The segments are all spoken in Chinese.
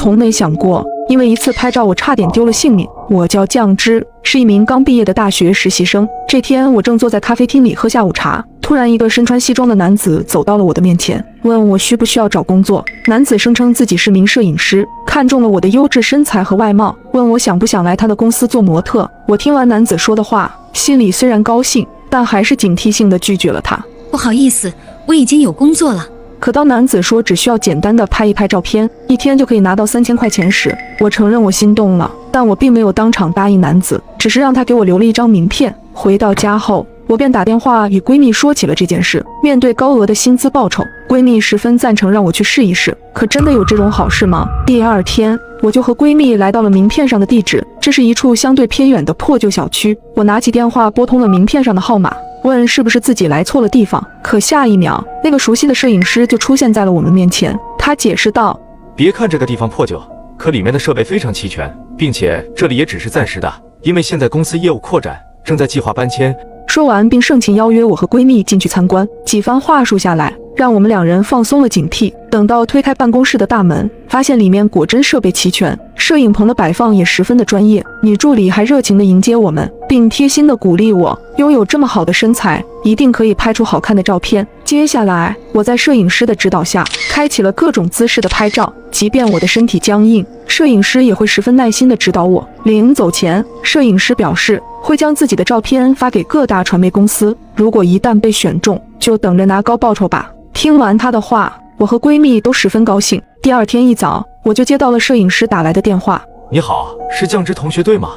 从没想过，因为一次拍照我差点丢了性命。我叫酱汁，是一名刚毕业的大学实习生。这天我正坐在咖啡厅里喝下午茶，突然一个身穿西装的男子走到了我的面前，问我需不需要找工作。男子声称自己是名摄影师，看中了我的优质身材和外貌，问我想不想来他的公司做模特。我听完男子说的话，心里虽然高兴，但还是警惕性地拒绝了他。不好意思，我已经有工作了。可当男子说只需要简单的拍一拍照片，1天就可以拿到3000块钱时，我承认我心动了，但我并没有当场答应男子，只是让他给我留了一张名片。回到家后，我便打电话与闺蜜说起了这件事。面对高额的薪资报酬，闺蜜十分赞成让我去试一试。可真的有这种好事吗？第2天，我就和闺蜜来到了名片上的地址，这是一处相对偏远的破旧小区。我拿起电话拨通了名片上的号码，问是不是自己来错了地方。可下一秒，那个熟悉的摄影师就出现在了我们面前。他解释道：别看这个地方破旧，可里面的设备非常齐全，并且这里也只是暂时的，因为现在公司业务扩展，正在计划搬迁。说完并盛情邀约我和闺蜜进去参观。几番话术下来，让我们2人放松了警惕。等到推开办公室的大门，发现里面果真设备齐全，摄影棚的摆放也十分的专业。女助理还热情地迎接我们，并贴心地鼓励我，拥有这么好的身材，一定可以拍出好看的照片。接下来，我在摄影师的指导下，开启了各种姿势的拍照，即便我的身体僵硬，摄影师也会十分耐心地指导我。临走前，摄影师表示会将自己的照片发给各大传媒公司，如果一旦被选中，就等着拿高报酬吧。听完他的话，我和闺蜜都十分高兴。第2天一早，我就接到了摄影师打来的电话。你好，是酱汁同学对吗？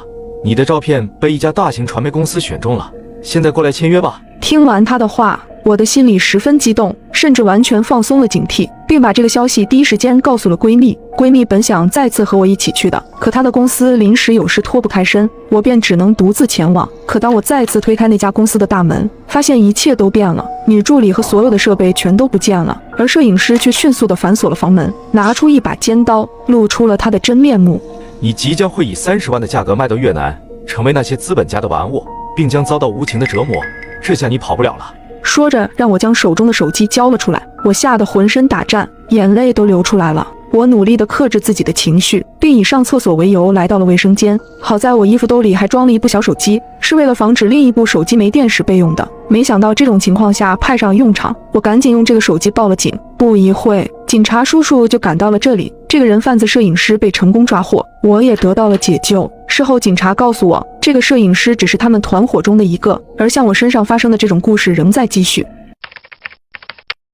你的照片被一家大型传媒公司选中了，现在过来签约吧。听完他的话，我的心里十分激动，甚至完全放松了警惕，并把这个消息第一时间告诉了闺蜜。闺蜜本想再次和我一起去的，可她的公司临时有事脱不开身，我便只能独自前往。可当我再次推开那家公司的大门，发现一切都变了，女助理和所有的设备全都不见了，而摄影师却迅速地反锁了房门，拿出一把尖刀，露出了他的真面目。你即将会以30万的价格卖到越南，成为那些资本家的玩物，并将遭到无情的折磨，这下你跑不了了。说着，让我将手中的手机交了出来。我吓得浑身打颤，眼泪都流出来了。我努力地克制自己的情绪，并以上厕所为由来到了卫生间。好在我衣服兜里还装了一部小手机，是为了防止另一部手机没电时备用的。没想到这种情况下派上用场，我赶紧用这个手机报了警。不一会，警察叔叔就赶到了这里。这个人贩子摄影师被成功抓获，我也得到了解救。事后警察告诉我，这个摄影师只是他们团伙中的一个，而像我身上发生的这种故事仍在继续。